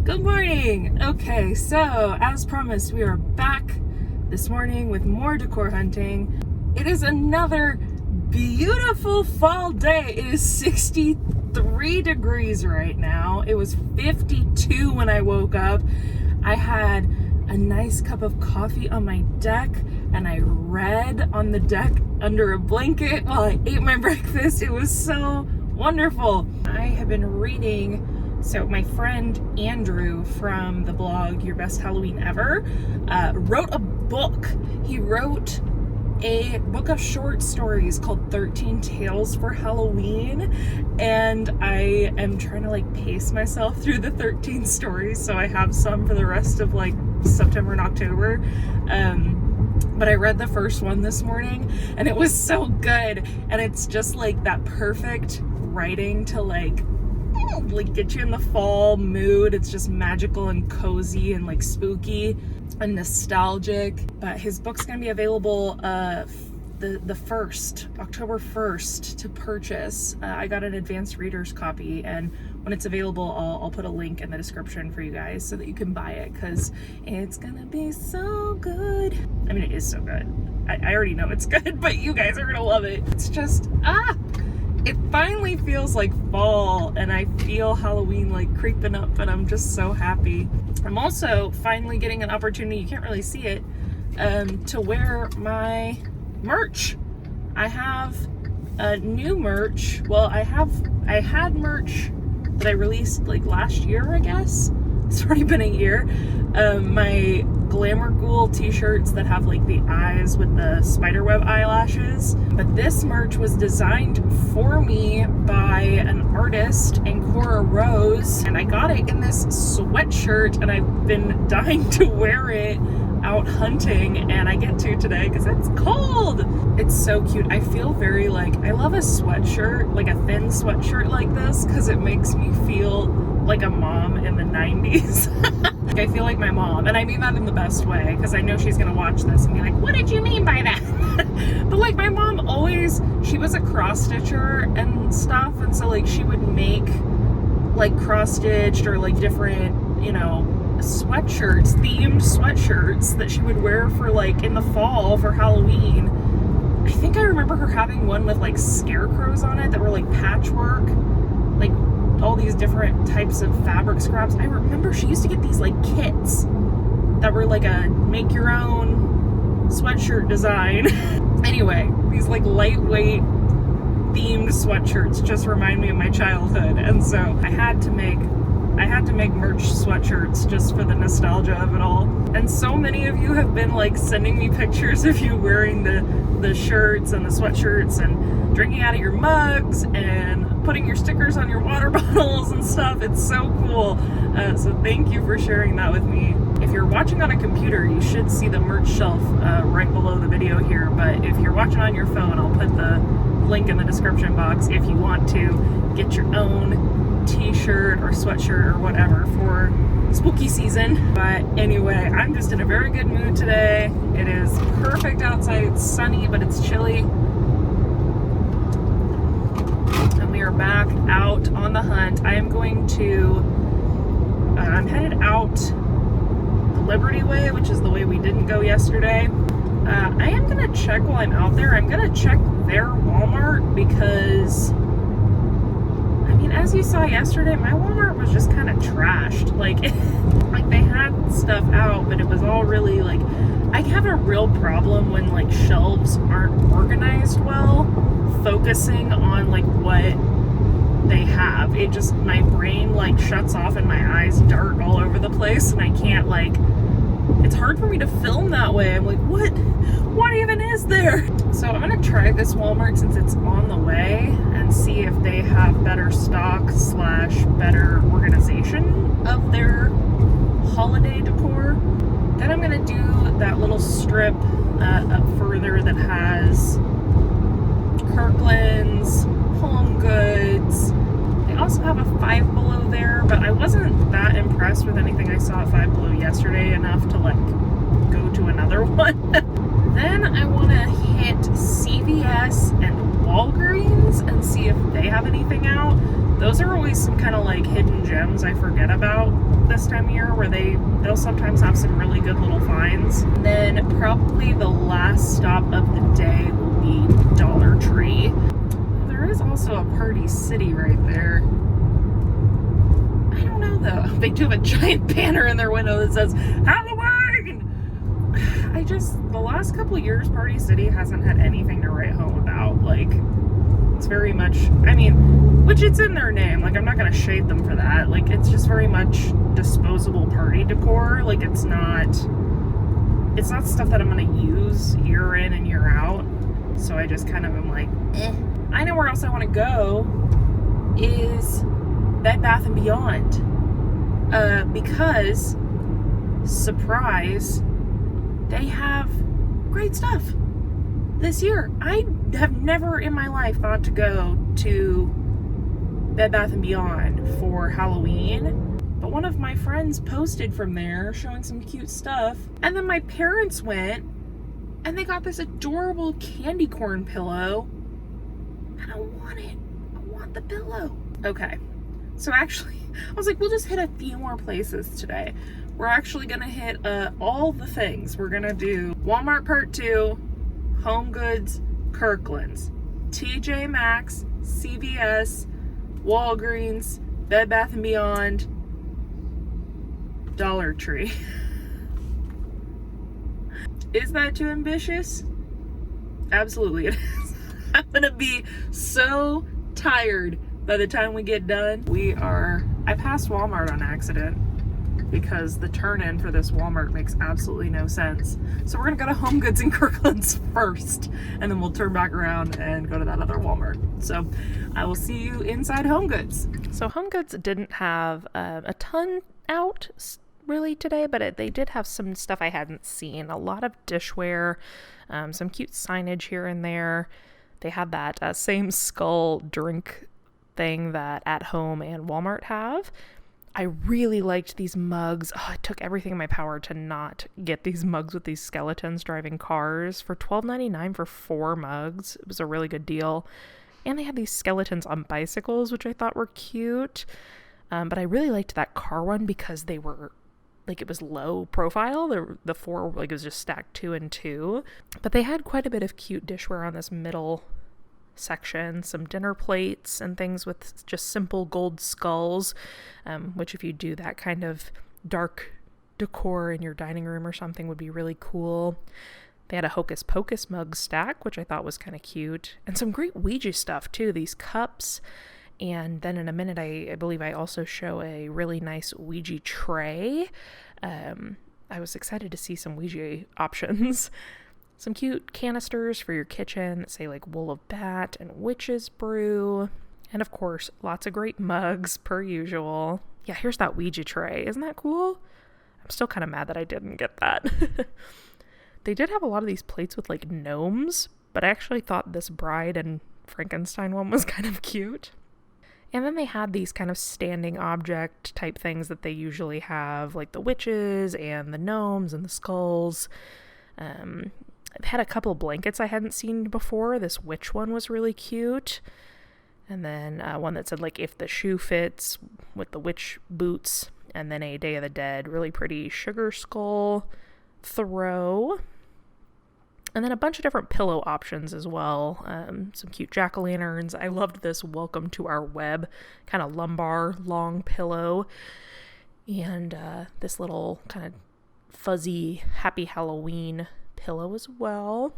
Good morning! Okay, so as promised, we are back this morning with more decor hunting. It is another beautiful fall day. It is 63 degrees right now. It was 52 when I woke up. I had a nice cup of coffee on my deck and I read on the deck under a blanket while I ate my breakfast. It was so wonderful. I have been reading. So my friend Andrew from the blog Your Best Halloween Ever wrote a book. He wrote a book of short stories called 13 Tales for Halloween, and I am trying to pace myself through the 13 stories so I have some for the rest of September and October. But I read the first one this morning and it was so good, and it's just that perfect writing to get you in the fall mood. It's just magical and cozy and spooky and nostalgic. But his book's gonna be available the 1st, October 1st to purchase. I got an advanced reader's copy, and when it's available I'll put a link in the description for you guys so that you can buy it, because it's gonna be so good. I mean, it is so good. I already know it's good, but you guys are gonna love it. It's just it finally feels like fall, and I feel Halloween creeping up, and I'm just so happy. I'm also finally getting an opportunity, you can't really see it, to wear my merch. I have new merch. Well, I had merch that I released last year, I guess. It's already been a year. My glamour ghoul t-shirts that have the eyes with the spiderweb eyelashes. But this merch was designed for me by an artist, Cora Rose, and I got it in this sweatshirt, and I've been dying to wear it out hunting, and I get to today because it's cold. It's so cute. I feel very I love a sweatshirt, a thin sweatshirt like this, because it makes me feel like a mom in the 90s. I feel like my mom, and I mean that in the best way, because I know she's gonna watch this and be like, what did you mean by that? But my mom always, she was a cross stitcher and stuff, and so she would make cross stitched or different, sweatshirts, themed sweatshirts that she would wear for in the fall for Halloween. I think I remember her having one with scarecrows on it that were patchwork, all these different types of fabric scraps. I remember she used to get these kits that were a make your own sweatshirt design. Anyway, these lightweight themed sweatshirts just remind me of my childhood, and so I had to make merch sweatshirts just for the nostalgia of it all. And so many of you have been sending me pictures of you wearing the shirts and the sweatshirts and drinking out of your mugs and putting your stickers on your water bottles and stuff. It's so cool. So thank you for sharing that with me. If you're watching on a computer, you should see the merch shelf right below the video here, but if you're watching on your phone, I'll put the link in the description box if you want to get your own t-shirt or sweatshirt or whatever for spooky season. But anyway, I'm just in a very good mood today. It is perfect outside. It's sunny, but it's chilly. And we are back out on the hunt. I am going to, I'm headed out the Liberty Way, which is the way we didn't go yesterday. I am going to check while I'm out there. I'm going to check their Walmart because, as you saw yesterday, my Walmart was just kind of trashed. They had stuff out, but it was all really I have a real problem when shelves aren't organized well, focusing on what they have. It just, my brain shuts off and my eyes dart all over the place, and I can't it's hard for me to film that way. I'm what even is there? So I'm gonna try this Walmart since it's on the way and see if they have better stock / better organization of their holiday decor. Then I'm gonna do that little strip up further that has Kirklands, HomeGoods. They also have a Five Below there, but I wasn't that impressed with anything I saw at Five Below yesterday enough to go to another one. Then I want to hit CVS and Walgreens and see if they have anything out. Those are always some kind of hidden gems I forget about. this time of year where they'll sometimes have some really good little finds. And then probably the last stop of the day will be Dollar Tree. There is also a Party City right there. I don't know though. They do have a giant banner in their window that says Halloween! The last couple of years, Party City hasn't had anything to write home about. Like, it's very much, which it's in their name. Like, I'm not going to shade them for that. Like, it's just very much disposable party decor. Like, it's not stuff that I'm going to use year in and year out. So I just kind of am like, eh. I know where else I want to go is Bed Bath & Beyond. Because, surprise, they have great stuff this year. I have never in my life thought to go to Bed Bath & Beyond for Halloween, but one of my friends posted from there showing some cute stuff, and then my parents went and they got this adorable candy corn pillow, and I want it. I want the pillow. Okay, so actually I was like, we'll just hit a few more places today. We're actually gonna hit all the things. We're gonna do Walmart Part 2, HomeGoods, Kirklands, TJ Maxx, CVS, Walgreens, Bed Bath & Beyond, Dollar Tree. Is that too ambitious? Absolutely it is. I'm gonna be so tired by the time we get done. I passed Walmart on accident because the turn-in for this Walmart makes absolutely no sense. So we're gonna go to HomeGoods and Kirkland's first, and then we'll turn back around and go to that other Walmart. So I will see you inside HomeGoods. So HomeGoods didn't have a ton out really today, but they did have some stuff I hadn't seen. A lot of dishware, some cute signage here and there. They had that same skull drink thing that At Home and Walmart have. I really liked these mugs. Oh, it took everything in my power to not get these mugs with these skeletons driving cars. For $12.99 for 4 mugs. It was a really good deal. And they had these skeletons on bicycles, which I thought were cute. But I really liked that car one because they were, like, it was low profile. The 4, like, it was just stacked 2 and 2. But they had quite a bit of cute dishware on this middle section, some dinner plates and things with just simple gold skulls, which if you do that kind of dark decor in your dining room or something would be really cool. They had a Hocus Pocus mug stack, which I thought was kind of cute, and some great Ouija stuff too, these cups. And then in a minute, I believe I also show a really nice Ouija tray. I was excited to see some Ouija options. Some cute canisters for your kitchen that say like Wool of Bat and Witch's Brew. And of course, lots of great mugs per usual. Yeah, here's that Ouija tray. Isn't that cool? I'm still kind of mad that I didn't get that. They did have a lot of these plates with like gnomes, but I actually thought this Bride and Frankenstein one was kind of cute. And then they had these kind of standing object type things that they usually have, like the witches and the gnomes and the skulls. It had a couple of blankets I hadn't seen before. This witch one was really cute. And then one that said, like, if the shoe fits, with the witch boots. And then a Day of the Dead, really pretty sugar skull throw. And then a bunch of different pillow options as well. Some cute jack-o'-lanterns. I loved this Welcome to Our Web kind of lumbar long pillow. And this little kind of fuzzy Happy Halloween pillow as well.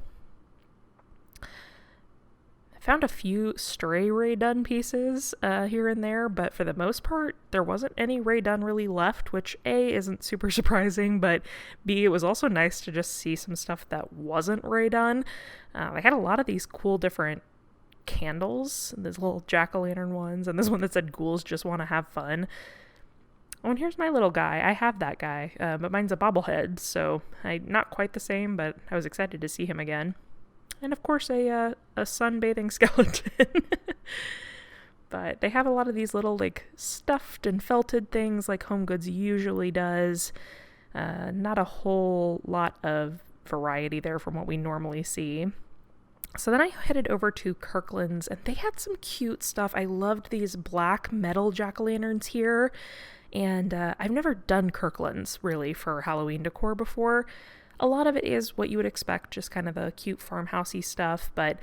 I found a few stray Rae Dunn pieces here and there, but for the most part, there wasn't any Rae Dunn really left, which A, isn't super surprising, but B, it was also nice to just see some stuff that wasn't Rae Dunn. I had a lot of these cool different candles, these little jack-o'-lantern ones, and this one that said ghouls just want to have fun. Oh, and here's my little guy. I have that guy, but mine's a bobblehead, so not quite the same, but I was excited to see him again. And of course, a sunbathing skeleton. But they have a lot of these little, like, stuffed and felted things like HomeGoods usually does. Not a whole lot of variety there from what we normally see. So then I headed over to Kirkland's, and they had some cute stuff. I loved these black metal jack-o'-lanterns here. And I've never done Kirklands really for Halloween decor before. A lot of it is what you would expect, just kind of a cute farmhousey stuff, but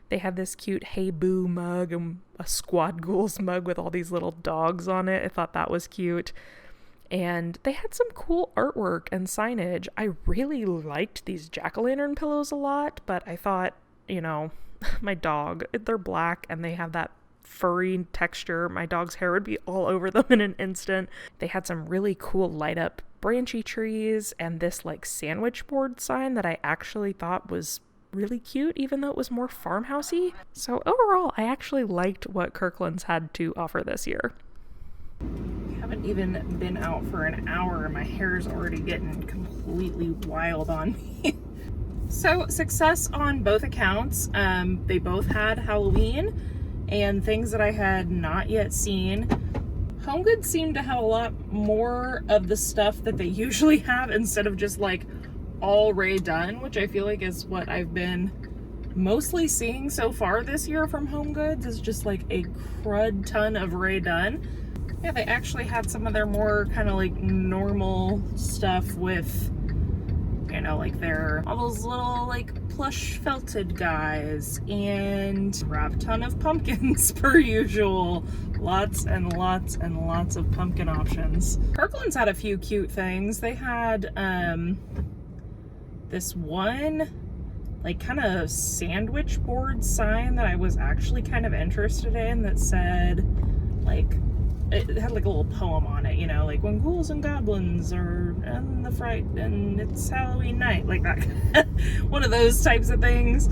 they had this cute Hey Boo mug and a Squad Ghouls mug with all these little dogs on it. I thought that was cute. And they had some cool artwork and signage. I really liked these jack-o'-lantern pillows a lot, but I thought, my dog, they're black and they have that furry texture. My dog's hair would be all over them in an instant. They had some really cool light up branchy trees and this like sandwich board sign that I actually thought was really cute, even though it was more farmhousey. So overall, I actually liked what Kirkland's had to offer this year. I haven't even been out for an hour and my hair's already getting completely wild on me. So success on both accounts. They both had Halloween and things that I had not yet seen. HomeGoods seemed to have a lot more of the stuff that they usually have instead of just like all Ray done, which I feel like is what I've been mostly seeing so far this year from HomeGoods, is just like a crud ton of Ray done. Yeah, they actually had some of their more kind of like normal stuff with, like all those little like plush felted guys and a crap ton of pumpkins per usual. Lots and lots and lots of pumpkin options. Kirkland's had a few cute things. They had this one like kind of sandwich board sign that I was actually kind of interested in that said like, it had like a little poem on it, like when ghouls and goblins are in the fright and it's Halloween night, like that. One of those types of things.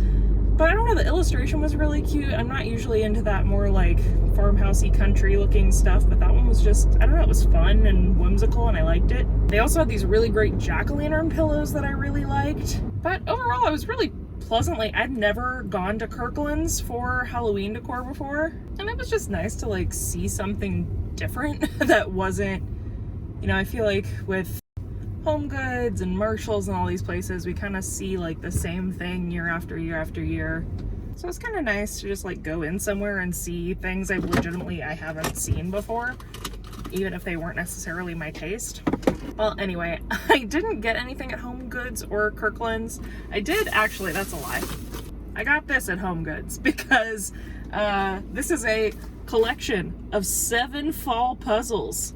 But I don't know, the illustration was really cute. I'm not usually into that more like farmhousey country looking stuff, but that one was just, I don't know, it was fun and whimsical and I liked it. They also had these really great jack-o'-lantern pillows that I really liked. But overall, I was really pleasantly, I'd never gone to Kirkland's for Halloween decor before, and it was just nice to like see something different that wasn't, I feel like with HomeGoods and Marshalls and all these places, we kind of see like the same thing year after year after year. So it's kind of nice to just like go in somewhere and see things I haven't seen before, even if they weren't necessarily my taste. Well, anyway, I didn't get anything at HomeGoods or Kirkland's. I did actually, that's a lie. I got this at HomeGoods because this is a collection of 7 fall puzzles.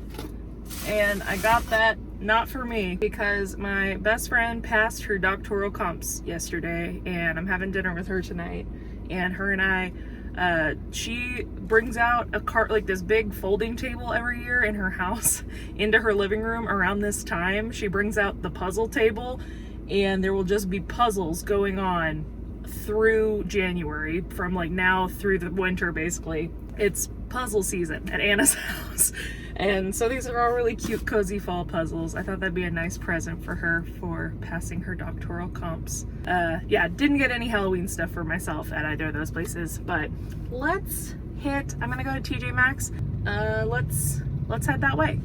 And I got that not for me because my best friend passed her doctoral comps yesterday and I'm having dinner with her tonight. And her and I, she brings out a cart, like this big folding table every year in her house into her living room around this time. She brings out the puzzle table and there will just be puzzles going on through January, from like now through the winter basically. It's puzzle season at Anna's house. And so these are all really cute, cozy fall puzzles. I thought that'd be a nice present for her for passing her doctoral comps. Yeah, didn't get any Halloween stuff for myself at either of those places, but I'm gonna go to TJ Maxx. Let's head that way.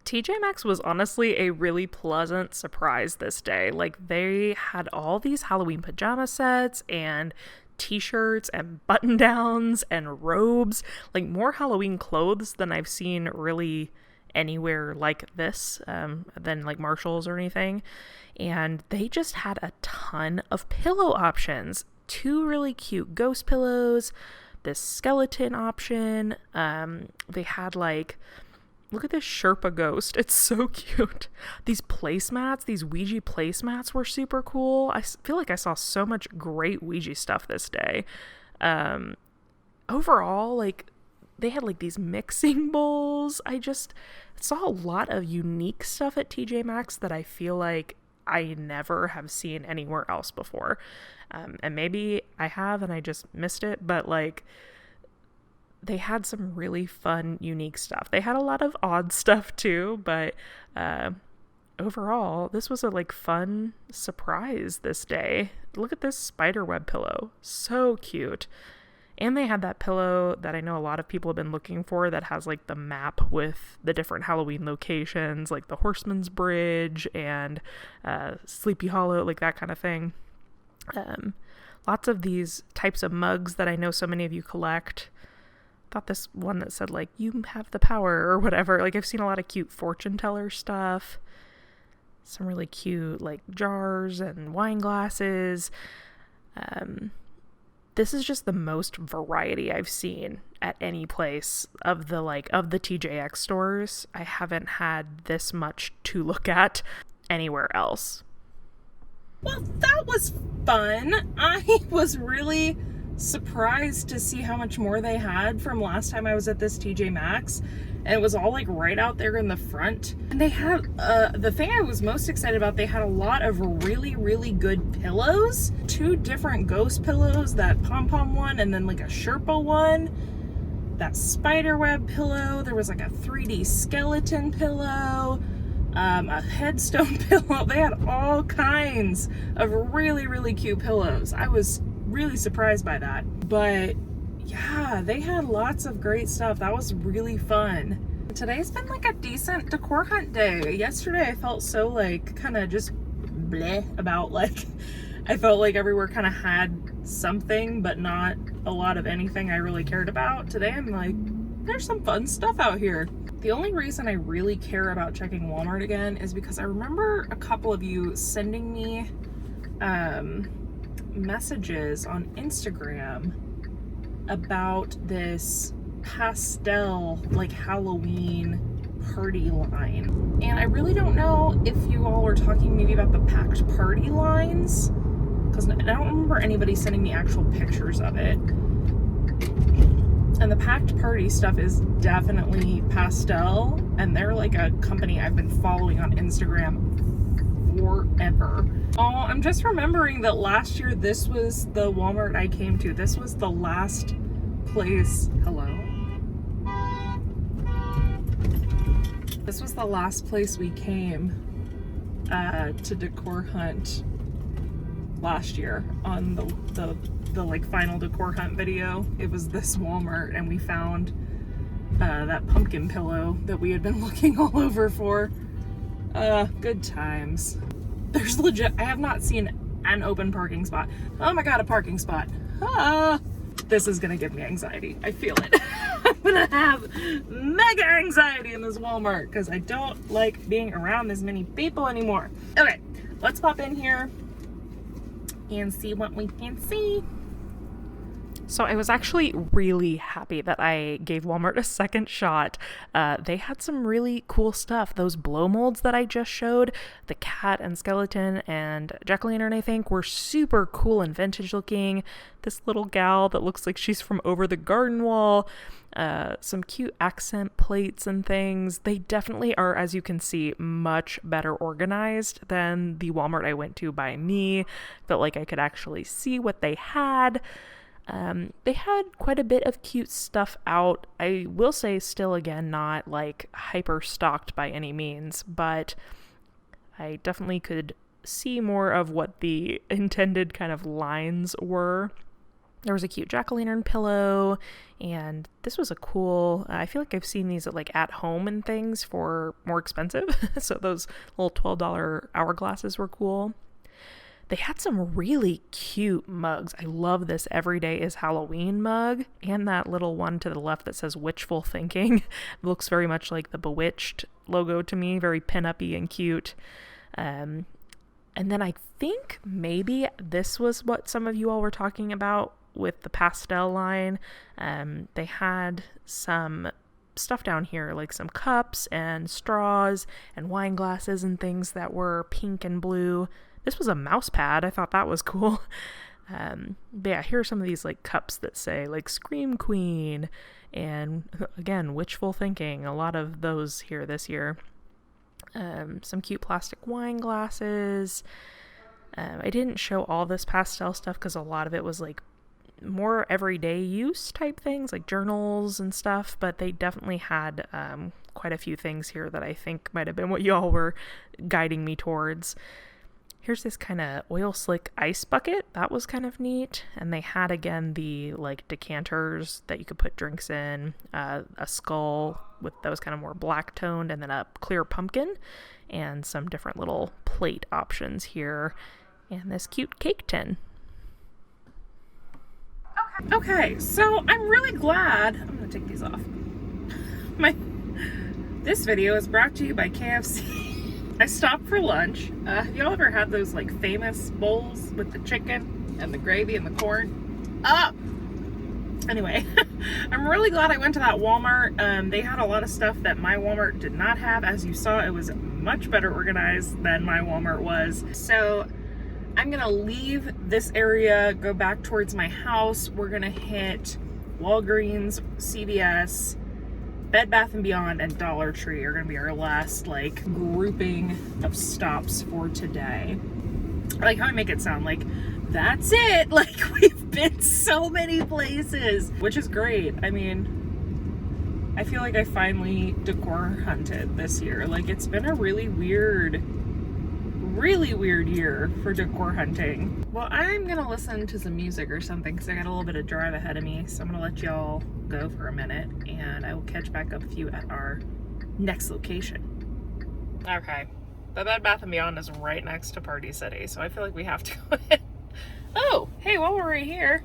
TJ Maxx was honestly a really pleasant surprise this day. Like, they had all these Halloween pajama sets and t-shirts and button downs and robes, like more Halloween clothes than I've seen really anywhere like this, than like Marshalls or anything. And they just had a ton of pillow options. 2 really cute ghost pillows, this skeleton option. They had like, look at this Sherpa ghost. It's so cute. These placemats, these Ouija placemats were super cool. I feel like I saw so much great Ouija stuff this day. Overall, like, they had like these mixing bowls. I just saw a lot of unique stuff at TJ Maxx that I feel like I never have seen anywhere else before. And maybe I have and I just missed it, but like, they had some really fun, unique stuff. They had a lot of odd stuff too, but overall, this was a like fun surprise this day. Look at this spiderweb pillow. So cute. And they had that pillow that I know a lot of people have been looking for that has like the map with the different Halloween locations, like the Horseman's Bridge and Sleepy Hollow, like that kind of thing. Lots of these types of mugs that I know so many of you collect. thought this one that said, like, you have the power or whatever. Like, I've seen a lot of cute fortune teller stuff. Some really cute, like, jars and wine glasses. This is just the most variety I've seen at any place of the TJX stores. I haven't had this much to look at anywhere else. Well, that was fun. I was really surprised to see how much more they had from last time I was at this TJ Maxx, and it was all like right out there in the front. And they had the thing I was most excited about, they had a lot of really good pillows, 2 different ghost pillows, that pom-pom one and then like a Sherpa one, that spiderweb pillow, there was like a 3D skeleton pillow, a headstone pillow. They had all kinds of really cute pillows. I was really surprised by that. But yeah, they had lots of great stuff. That was really fun. Today's been like a decent decor hunt day. Yesterday I felt so like kind of just bleh about, like, I felt like everywhere kind of had something but not a lot of anything I really cared about. Today I'm like, there's some fun stuff out here. The only reason I really care about checking Walmart again is because I remember a couple of you sending me messages on Instagram about this pastel, like, Halloween party line. And I really don't know if you all were talking maybe about the packed party lines, because I don't remember anybody sending me actual pictures of it. And the packed party stuff is definitely pastel, and they're like a company I've been following on Instagram forever. Oh, I'm just remembering that last year this was the Walmart I came to. This was the last place. Hello? This was the last place we came to decor hunt last year on the like final decor hunt video. It was this Walmart, and we found that pumpkin pillow that we had been looking all over for. Good times. There's legit, I have not seen an open parking spot. Oh my god, a parking spot. This is gonna give me anxiety. I feel it. I'm gonna have mega anxiety in this Walmart because I don't like being around this many people anymore. Okay, let's pop in here and see what we can see. So I was actually really happy that I gave Walmart a second shot. They had some really cool stuff. Those blow molds that I just showed, the cat and skeleton and jack-o'-lantern, I think, were super cool and vintage looking. This little gal that looks like she's from over the garden wall. Some cute accent plates and things. They definitely are, as you can see, much better organized than the Walmart I went to by me. Felt like I could actually see what they had. They had quite a bit of cute stuff out. I will say still, again, not like hyper stocked by any means, but I definitely could see more of what the intended kind of lines were. There was a cute jack-o'-lantern pillow, and this was a cool, I feel like I've seen these at like at home and things for more expensive. So those little $12 hourglasses were cool. They had some really cute mugs. I love this Every Day is Halloween mug, and that little one to the left that says Witchful Thinking. It looks very much like the Bewitched logo to me, very pin-up-y and cute. And then I think maybe this was what some of you all were talking about with the pastel line. They had some stuff down here, like some cups and straws and wine glasses and things that were pink and blue. This was a mouse pad. I thought that was cool. But yeah, here are some of these like cups that say like Scream Queen and again, Witchful Thinking. A lot of those here this year. Some cute plastic wine glasses. I didn't show all this pastel stuff because a lot of it was like more everyday use type things like journals and stuff, but they definitely had quite a few things here that I think might have been what y'all were guiding me towards. Here's this kind of oil slick ice bucket. That was kind of neat. And they had, again, the like decanters that you could put drinks in, a skull with those kind of more black toned, and then a clear pumpkin, and some different little plate options here, and this cute cake tin. Okay, Okay, so I'm really glad. I'm gonna take these off. This video is brought to you by KFC. I stopped for lunch. Have y'all ever had those like famous bowls with the chicken and the gravy and the corn? Anyway, I'm really glad I went to that Walmart. They had a lot of stuff that my Walmart did not have. As you saw, it was much better organized than my Walmart was. So I'm gonna leave this area, go back towards my house. We're gonna hit Walgreens, CVS, Bed Bath & Beyond, and Dollar Tree are gonna be our last like grouping of stops for today. I like how I make it sound like that's it. Like we've been so many places, which is great. I mean, I feel like I finally decor hunted this year. Like it's been a really weird year for decor hunting. Well, I'm gonna listen to some music or something because I got a little bit of drive ahead of me. So I'm gonna let y'all go for a minute and I will catch back up with you at our next location. Okay, the Bed Bath & Beyond is right next to Party City, so I feel like we have to go in. Oh, hey, while we're right here,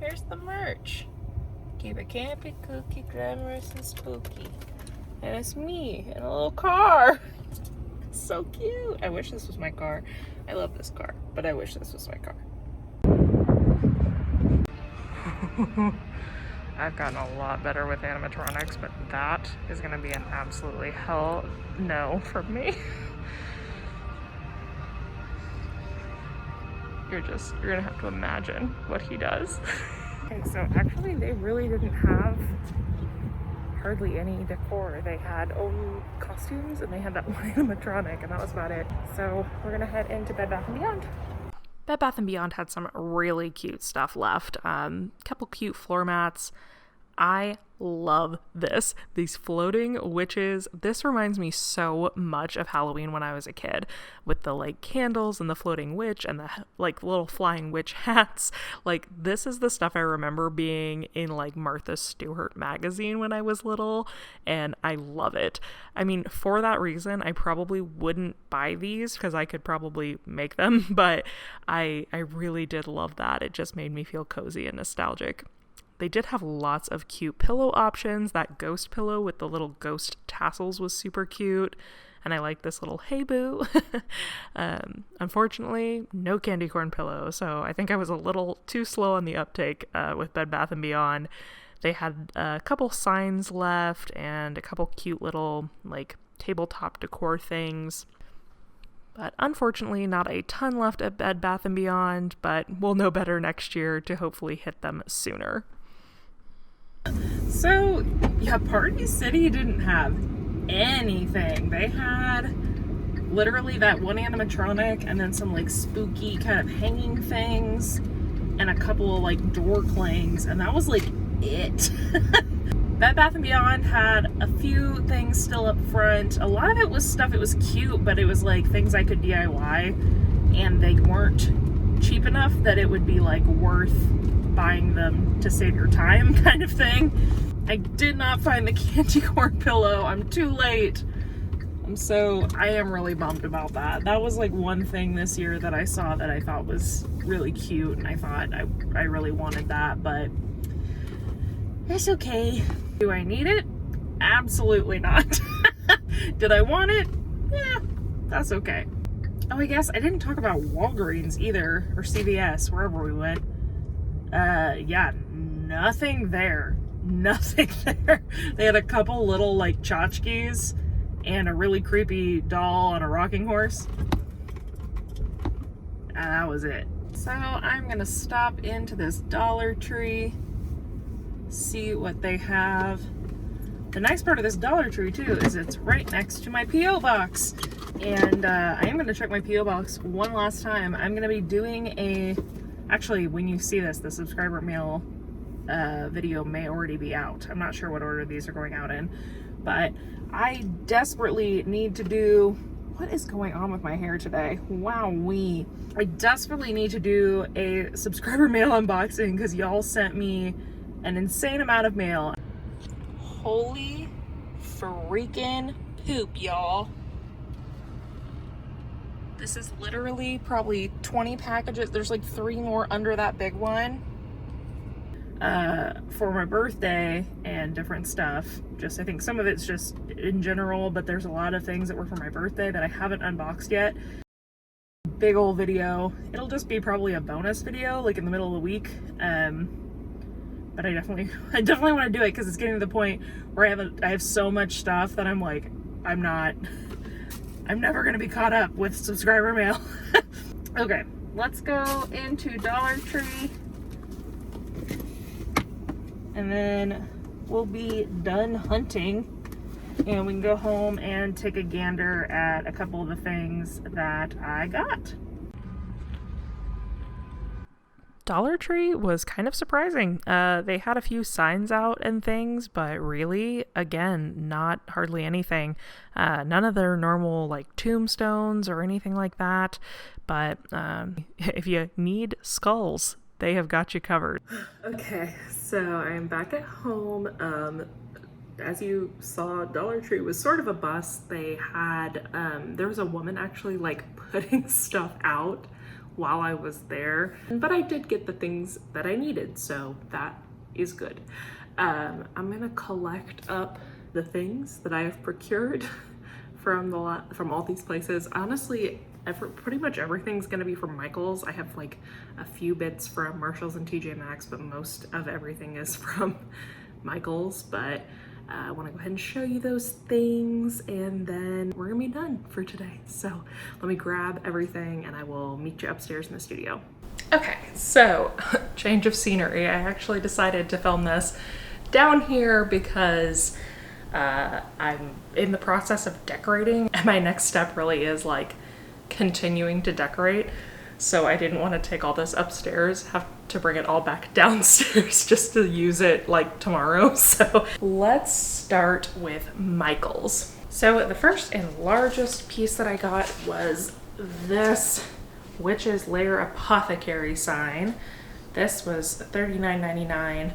here's the merch. Keep it campy, kooky, glamorous, and spooky. And it's me in a little car. So cute. I wish this was my car. I love this car, but I wish this was my car. I've gotten a lot better with animatronics, but that is gonna be an absolutely hell no from me. You're gonna have to imagine what he does. Okay, so actually they really didn't have hardly any decor. They had old costumes and they had that one animatronic and that was about it. So we're gonna head into Bed Bath & Beyond. Bed Bath & Beyond had some really cute stuff left. Couple cute floor mats. I love this. These floating witches. This reminds me so much of Halloween when I was a kid, with the like candles and the floating witch and the like little flying witch hats. Like this is the stuff I remember being in like Martha Stewart magazine when I was little, and I love it. I mean, for that reason, I probably wouldn't buy these because I could probably make them, but I really did love that. It just made me feel cozy and nostalgic. They did have lots of cute pillow options. That ghost pillow with the little ghost tassels was super cute. And I like this little hey boo. Unfortunately, no candy corn pillow. So I think I was a little too slow on the uptake with Bed Bath & Beyond. They had a couple signs left and a couple cute little like tabletop decor things. But unfortunately, not a ton left at Bed Bath & Beyond, but we'll know better next year to hopefully hit them sooner. So, yeah, Party City didn't have anything. They had literally that one animatronic and then some like spooky kind of hanging things and a couple of like door clings, and that was like it. Bed Bath & Beyond had a few things still up front. A lot of it was stuff, it was cute, but it was like things I could DIY, and they weren't cheap enough that it would be like worth buying them to save your time kind of thing. I did not find the candy corn pillow. I'm too late. I am really bummed about that. That was like one thing this year that I saw that I thought was really cute, and I thought I really wanted that, but it's okay. Do I need it? Absolutely not. Did I want it? Yeah, that's okay. Oh, I guess I didn't talk about Walgreens either, or CVS, wherever we went. Yeah, nothing there. Nothing there. They had a couple little like tchotchkes and a really creepy doll on a rocking horse. And that was it. So I'm gonna stop into this Dollar Tree, see what they have. The nice part of this Dollar Tree too is it's right next to my P.O. box. And I am gonna check my P.O. box one last time. I'm gonna be doing actually, when you see this, the subscriber mail video may already be out. I'm not sure what order these are going out in, but I desperately need to do, what is going on with my hair today? Wowee. I desperately need to do a subscriber mail unboxing because y'all sent me an insane amount of mail. Holy freaking poop, y'all. This is literally probably 20 packages. There's like 3 more under that big one for my birthday and different stuff. Just, I think some of it's just in general, but there's a lot of things that were for my birthday that I haven't unboxed yet. Big old video. It'll just be probably a bonus video like in the middle of the week. But I definitely want to do it because it's getting to the point where I have so much stuff that I'm like, I'm never gonna be caught up with subscriber mail. Okay, let's go into Dollar Tree and then we'll be done hunting and we can go home and take a gander at a couple of the things that I got. Dollar Tree was kind of surprising. They had a few signs out and things, but really, again, not hardly anything. None of their normal like tombstones or anything like that. But if you need skulls, they have got you covered. Okay, so I'm back at home. As you saw, Dollar Tree was sort of a bust. They had, there was a woman actually like putting stuff out while I was there, but I did get the things that I needed, so that is good. I'm gonna collect up the things that I have procured from all these places. Honestly, pretty much everything's gonna be from Michael's. I have like a few bits from Marshall's and TJ Maxx, but most of everything is from Michael's. But I want to go ahead and show you those things and then we're gonna be done for today. So let me grab everything and I will meet you upstairs in the studio. Okay, so change of scenery. I actually decided to film this down here because I'm in the process of decorating and my next step really is like continuing to decorate. So I didn't want to take all this upstairs, have to bring it all back downstairs just to use it like tomorrow. So let's start with Michael's. So the first and largest piece that I got was this Witch's Lair Apothecary sign. This was $39.99.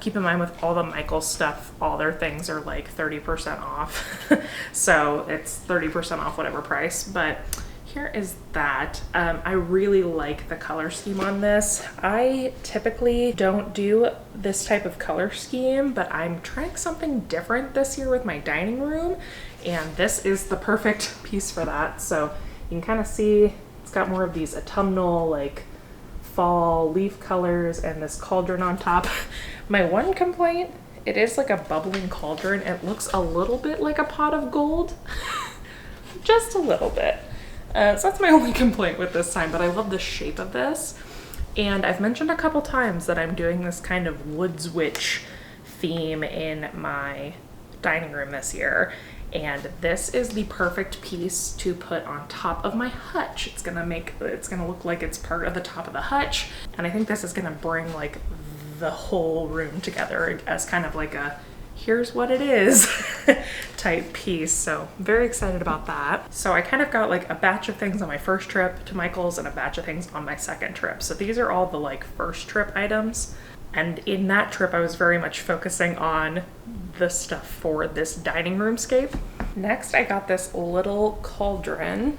Keep in mind with all the Michael's stuff, all their things are like 30% off. So it's 30% off whatever price, but here is that. I really like the color scheme on this. I typically don't do this type of color scheme, but I'm trying something different this year with my dining room, and this is the perfect piece for that. So you can kind of see it's got more of these autumnal, like fall leaf colors and this cauldron on top. My one complaint, it is like a bubbling cauldron. It looks a little bit like a pot of gold. Just a little bit. So that's my only complaint with this sign, but I love the shape of this. And I've mentioned a couple times that I'm doing this kind of woods witch theme in my dining room this year. And this is the perfect piece to put on top of my hutch. It's gonna look like it's part of the top of the hutch. And I think this is gonna bring like the whole room together as kind of like a here's what it is type piece. So very excited about that. So I kind of got like a batch of things on my first trip to Michael's and a batch of things on my second trip. So these are all the like first trip items. And in that trip, I was very much focusing on the stuff for this dining room scape. Next, I got this little cauldron.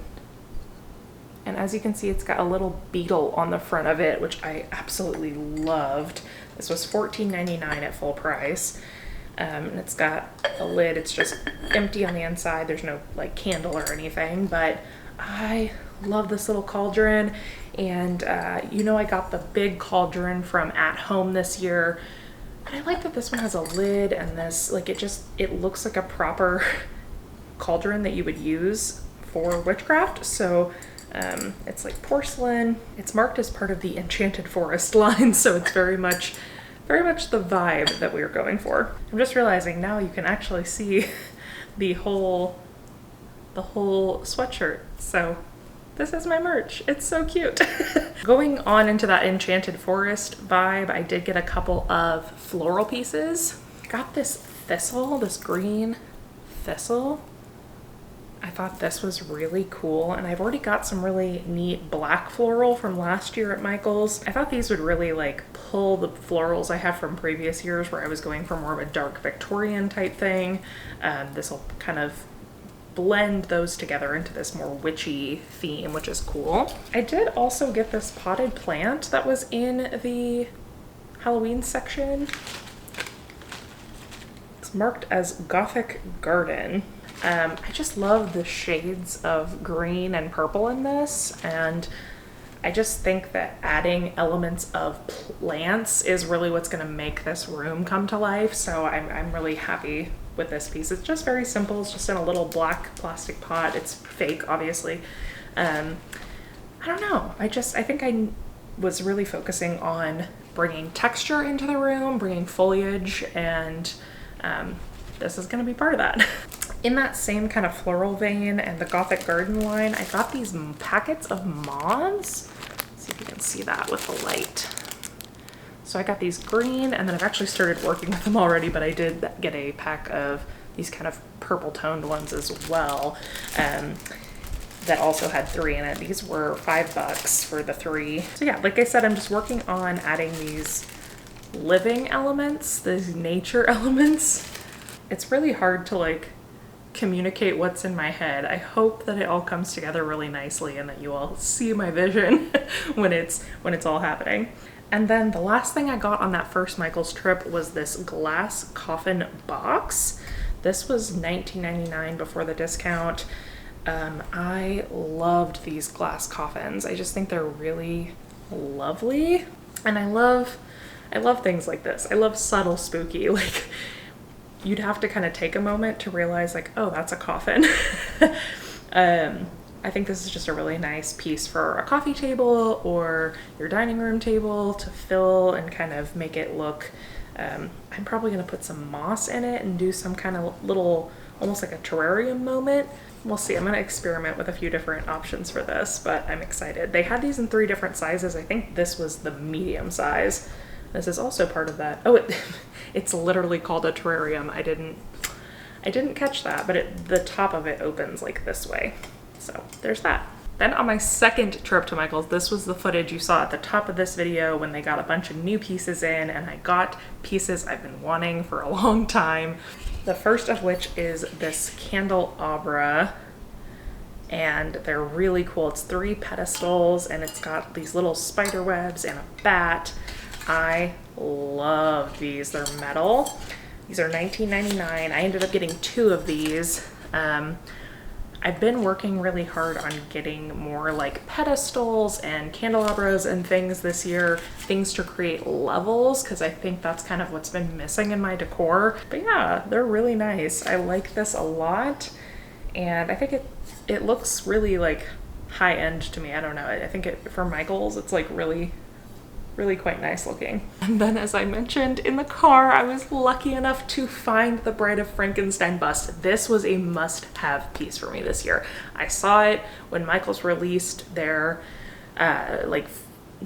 And as you can see, it's got a little beetle on the front of it, which I absolutely loved. This was $14.99 at full price. And it's got a lid. It's just empty on the inside. There's no like candle or anything, but I love this little cauldron. And you know, I got the big cauldron from At Home this year. And I like that this one has a lid and this, like it looks like a proper cauldron that you would use for witchcraft. So it's like porcelain. It's marked as part of the Enchanted Forest line. So it's very much the vibe that we were going for. I'm just realizing now you can actually see the whole sweatshirt. So this is my merch. It's so cute. Going on into that Enchanted Forest vibe, I did get a couple of floral pieces. Got this thistle, this green thistle. I thought this was really cool, and I've already got some really neat black floral from last year at Michael's. I thought these would really like pull the florals I have from previous years where I was going for more of a dark Victorian type thing. This will kind of blend those together into this more witchy theme, which is cool. I did also get this potted plant that was in the Halloween section. It's marked as Gothic Garden. I just love the shades of green and purple in this, and I just think that adding elements of plants is really what's going to make this room come to life. So I'm really happy with this piece. It's just very simple. It's just in a little black plastic pot. It's fake, obviously. I don't know. I think I was really focusing on bringing texture into the room, bringing foliage, and this is going to be part of that. In that same kind of floral vein and the Gothic Garden line, I got these packets of moths. Let's see if you can see that with the light. So I got these green, and then I've actually started working with them already, but I did get a pack of these kind of purple toned ones as well. That also had 3 in it. These were $5 for the 3. So yeah, like I said, I'm just working on adding these living elements, these nature elements. It's really hard to like communicate what's in my head. I hope that it all comes together really nicely and that you all see my vision when it's all happening. And then the last thing I got on that first Michael's trip was this glass coffin box. This was $19.99 before the discount. I loved these glass coffins. I just think they're really lovely, and I love things like this. I love subtle spooky. Like, you'd have to kind of take a moment to realize like, oh, that's a coffin. I think this is just a really nice piece for a coffee table or your dining room table to fill and kind of make it look, I'm probably gonna put some moss in it and do some kind of little, almost like a terrarium moment. We'll see. I'm gonna experiment with a few different options for this, but I'm excited. They had these in 3 different sizes. I think this was the medium size. This is also part of that. Oh, it's literally called a terrarium. I didn't catch that, but the top of it opens like this way. So there's that. Then on my second trip to Michael's, this was the footage you saw at the top of this video when they got a bunch of new pieces in, and I got pieces I've been wanting for a long time. The first of which is this candelabra, and they're really cool. It's 3 pedestals, and it's got these little spider webs and a bat. I love these. They're metal. These are $19.99. I ended up getting 2 of these. I've been working really hard on getting more like pedestals and candelabras and things this year, things to create levels, because I think that's kind of what's been missing in my decor. But yeah, they're really nice. I like this a lot, and I think it looks really like high end to me. I don't know. I think for Michael's, it's like really quite nice looking. And then, as I mentioned in the car, I was lucky enough to find the Bride of Frankenstein bust. This was a must-have piece for me this year. I saw it when Michael's released their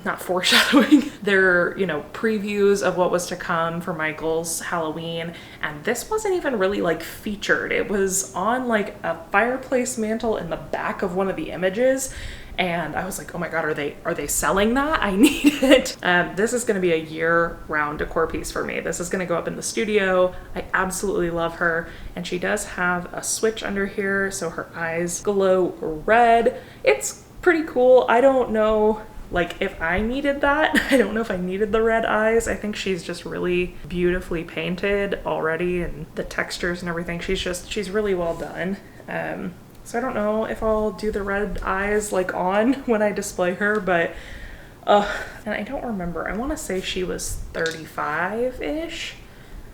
not foreshadowing, their, previews of what was to come for Michael's Halloween, and this wasn't even really like featured. It was on like a fireplace mantle in the back of one of the images, and I was like, oh my god, are they selling that? I need it. This is gonna be a year-round decor piece for me. This is gonna go up in the studio. I absolutely love her, and she does have a switch under here so her eyes glow red. It's pretty cool. I don't know like if I needed that. I don't know if I needed the red eyes. I think she's just really beautifully painted already, and the textures and everything. She's really well done. So I don't know if I'll do the red eyes like on when I display her, but and I don't remember. I want to say she was 35-ish.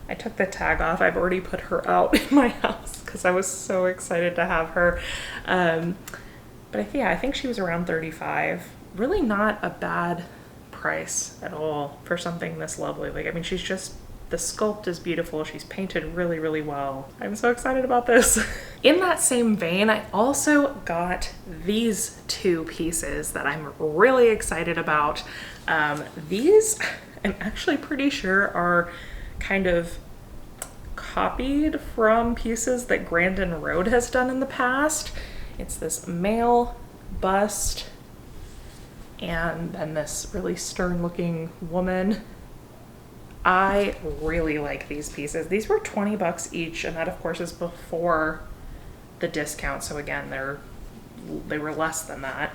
I took the tag off. I've already put her out in my house because I was so excited to have her. But I think she was around 35. Really not a bad price at all for something this lovely. Like, I mean, the sculpt is beautiful. She's painted really, really well. I'm so excited about this. In that same vein, I also got these 2 pieces that I'm really excited about. These, I'm actually pretty sure are kind of copied from pieces that Grandin Road has done in the past. It's this male bust, and then this really stern looking woman. I really like these pieces. These were $20 each, and that of course is before the discount. So again, they were less than that.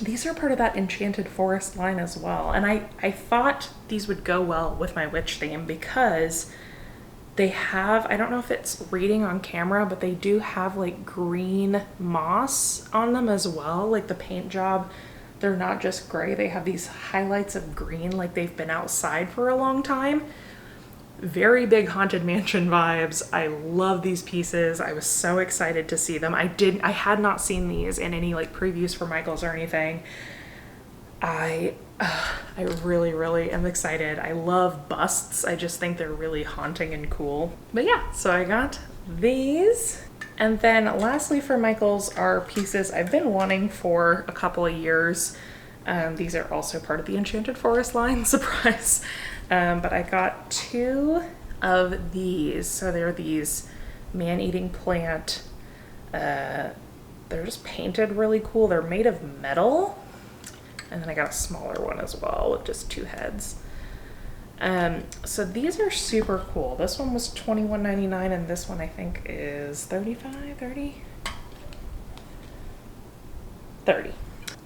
These are part of that Enchanted Forest line as well. And I thought these would go well with my witch theme because they have, I don't know if it's reading on camera, but they do have like green moss on them as well. Like the paint job, they're not just gray. They have these highlights of green, like they've been outside for a long time. Very big Haunted Mansion vibes. I love these pieces. I was so excited to see them. I had not seen these in any like previews for Michael's or anything. I really, really am excited. I love busts. I just think they're really haunting and cool. But yeah, so I got these. And then lastly for Michael's are pieces I've been wanting for a couple of years. These are also part of the Enchanted Forest line, surprise. But I got 2 of these. So they're these man-eating plant. They're just painted really cool. They're made of metal. And then I got a smaller one as well with just 2 heads. So these are super cool. This one was $21.99 and this one I think is $30.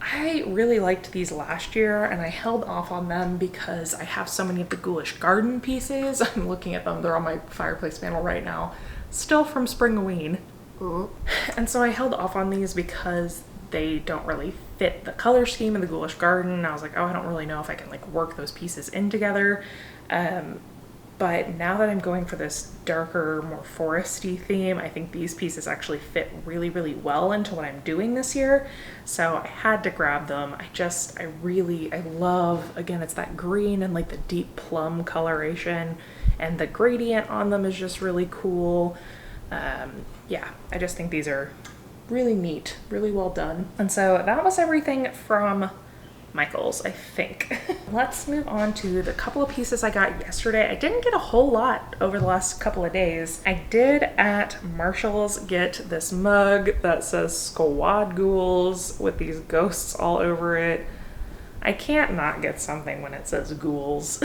I really liked these last year and I held off on them because I have so many of the Ghoulish Garden pieces. I'm looking at them. They're on my fireplace mantle right now. Still from Springoween. And so I held off on these because they don't really fit the color scheme of the Ghoulish Garden. I was like, oh, I don't really know if I can like work those pieces in together. But now that I'm going for this darker, more foresty theme, I think these pieces actually fit really, really well into what I'm doing this year. So I had to grab them. I love, again, it's that green and like the deep plum coloration, and the gradient on them is just really cool. Yeah, I just think these are really neat, really well done. And so that was everything from Michael's, I think. Let's move on to the couple of pieces I got yesterday. I didn't get a whole lot over the last couple of days. I did at Marshall's get this mug that says Squad Ghouls with these ghosts all over it. I can't not get something when it says ghouls.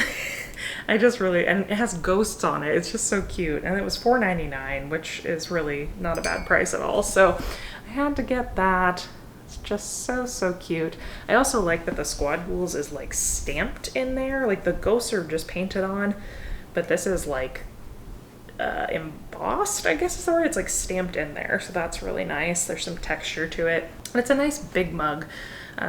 I just really, and it has ghosts on it. It's just so cute. And it was $4.99, which is really not a bad price at all. So I had to get that. It's just so, so cute. I also like that the Squad Ghouls is like stamped in there. Like the ghosts are just painted on, but this is like embossed, I guess is the word. It's like stamped in there. So that's really nice. There's some texture to it. And it's a nice big mug.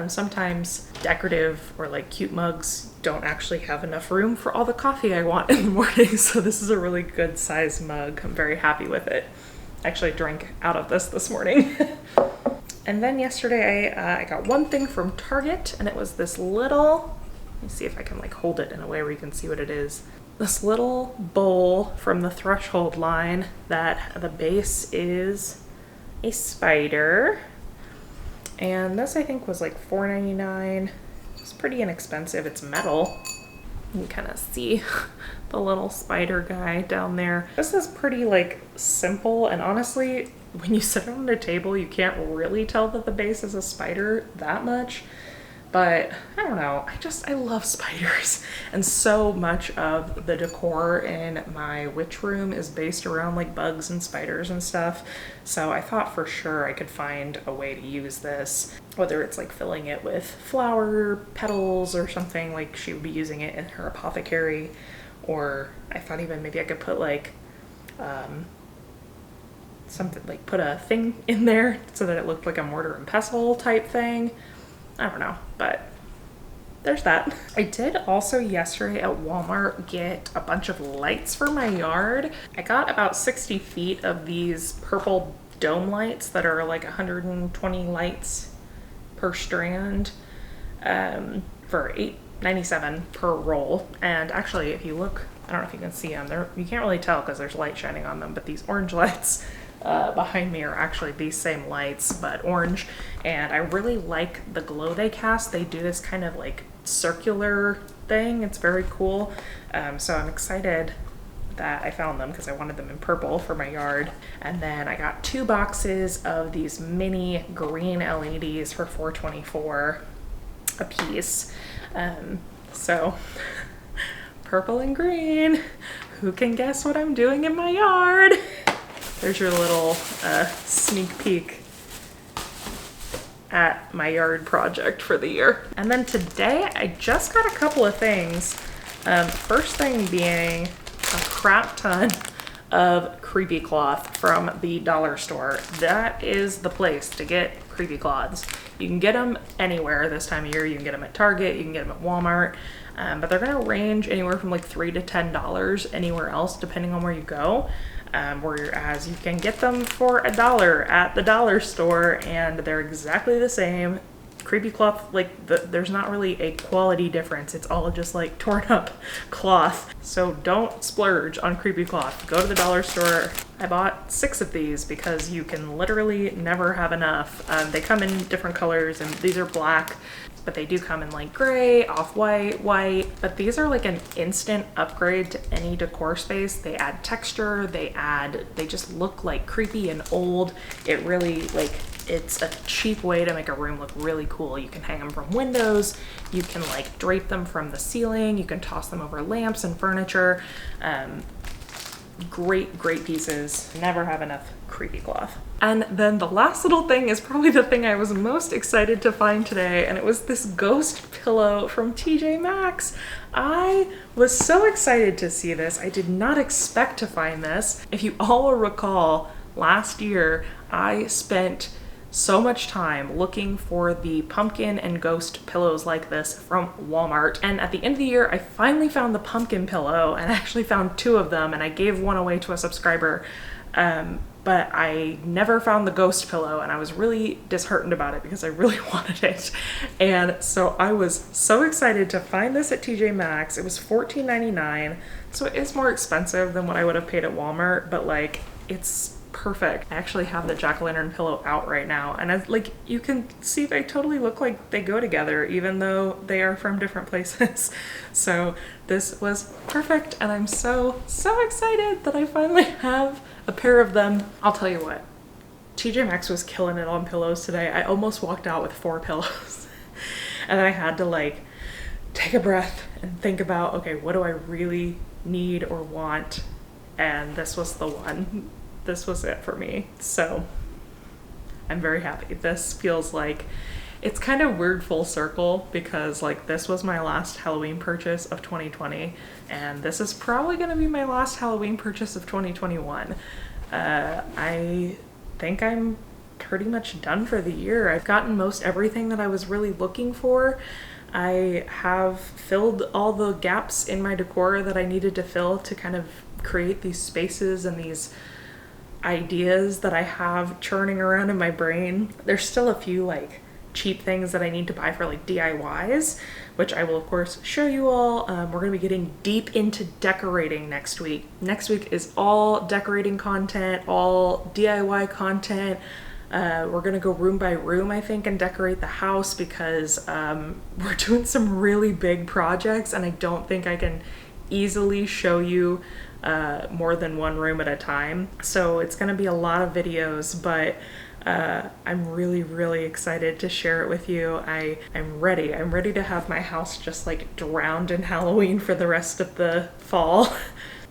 Sometimes decorative or like cute mugs don't actually have enough room for all the coffee I want in the morning. So this is a really good size mug. I'm very happy with it. I actually drank out of this morning. And then yesterday I got one thing from Target, and it was this little, let me see if I can like hold it in a way where you can see what it is. This little bowl from the Threshold line that the base is a spider. And this I think was like $4.99. It's pretty inexpensive. It's metal. You can kind of see the little spider guy down there. This is pretty like simple, and honestly, when you sit on a table, you can't really tell that the base is a spider that much. But I don't know, I love spiders. And so much of the decor in my witch room is based around like bugs and spiders and stuff. So I thought for sure I could find a way to use this, whether it's like filling it with flower petals or something, like she would be using it in her apothecary. Or I thought even maybe I could put like something, like put a thing in there so that it looked like a mortar and pestle type thing. I don't know, but there's that. I did also yesterday at Walmart get a bunch of lights for my yard. I got about 60 feet of these purple dome lights that are like 120 lights per strand for $8.97 per roll. And actually, if you look, I don't know if you can see them, you can't really tell because there's light shining on them, but these orange lights behind me are actually these same lights, but orange. And I really like the glow they cast. They do this kind of like circular thing. It's very cool. So I'm excited that I found them because I wanted them in purple for my yard. And then I got 2 boxes of these mini green LEDs for $4.24 a piece. So purple and green. Who can guess what I'm doing in my yard? there's your little sneak peek at my yard project for the year. And then today I just got a couple of things. First thing being a crap ton of creepy cloth from the dollar store. That is the place to get creepy cloths. You can get them anywhere this time of year. You can get them at Target, you can get them at Walmart, but they're gonna range anywhere from like $3 to $10 anywhere else depending on where you go. Whereas you can get them for $1 at the dollar store and they're exactly the same. Creepy cloth, like there's not really a quality difference. It's all just like torn up cloth. So don't splurge on creepy cloth. Go to the dollar store. I bought 6 of these because you can literally never have enough. They come in different colors and these are black, but they do come in like gray, off-white, white. But these are like an instant upgrade to any decor space. They add texture, they just look like creepy and old. It really it's a cheap way to make a room look really cool. You can hang them from windows, you can like drape them from the ceiling, you can toss them over lamps and furniture. Great pieces. Never have enough creepy cloth. And then the last little thing is probably the thing I was most excited to find today, and it was this ghost pillow from TJ Maxx. I was so excited to see this. I did not expect to find this. If you all will recall, last year I spent so much time looking for the pumpkin and ghost pillows like this from Walmart. And at the end of the year, I finally found the pumpkin pillow and I actually found 2 of them and I gave one away to a subscriber. But I never found the ghost pillow and I was really disheartened about it because I really wanted it. And so I was so excited to find this at TJ Maxx. It was $14.99, so it is more expensive than what I would have paid at Walmart, but like it's perfect. I actually have the jack-o'-lantern pillow out right now and you can see they totally look like they go together even though they are from different places. So this was perfect and I'm so excited that I finally have a pair of them. I'll tell you what, TJ Maxx was killing it on pillows today. I almost walked out with 4 pillows and I had to like take a breath and think about, okay, what do I really need or want? And this was the one. This was it for me. So I'm very happy. This feels like it's kind of weird full circle because like this was my last Halloween purchase of 2020 and this is probably going to be my last Halloween purchase of 2021. I think I'm pretty much done for the year. I've gotten most everything that I was really looking for. I have filled all the gaps in my decor that I needed to fill to kind of create these spaces and these ideas that I have churning around in my brain. There's still a few like cheap things that I need to buy for like DIYs, which I will of course show you all. We're gonna be getting deep into decorating next week. Next week is all decorating content, all DIY content. We're gonna go room by room, I think, and decorate the house because we're doing some really big projects and I don't think I can easily show you more than one room at a time. So it's gonna be a lot of videos, but I'm really excited to share it with you. I'm ready to have my house just like drowned in Halloween for the rest of the fall.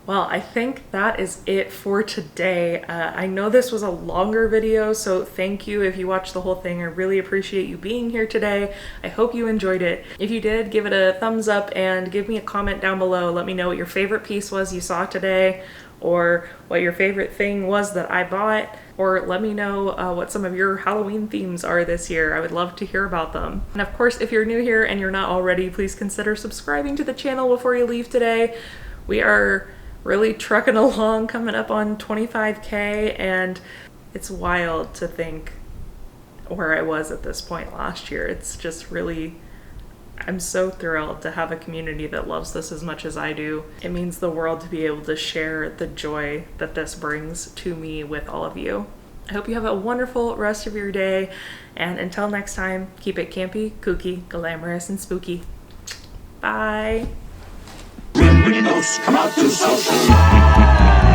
Well, I think that is it for today. I know this was a longer video, so thank you if you watched the whole thing. I really appreciate you being here today. I hope you enjoyed it. If you did, give it a thumbs up and give me a comment down below. Let me know what your favorite piece was you saw today, or what your favorite thing was that I bought, or let me know what some of your Halloween themes are this year. I would love to hear about them. And of course, if you're new here and you're not already, please consider subscribing to the channel before you leave today. We are really trucking along, coming up on 25K, and it's wild to think where I was at this point last year. It's just really, I'm so thrilled to have a community that loves this as much as I do. It means the world to be able to share the joy that this brings to me with all of you. I hope you have a wonderful rest of your day, and until next time, keep it campy, kooky, glamorous, and spooky. Bye! When ghosts come out to social.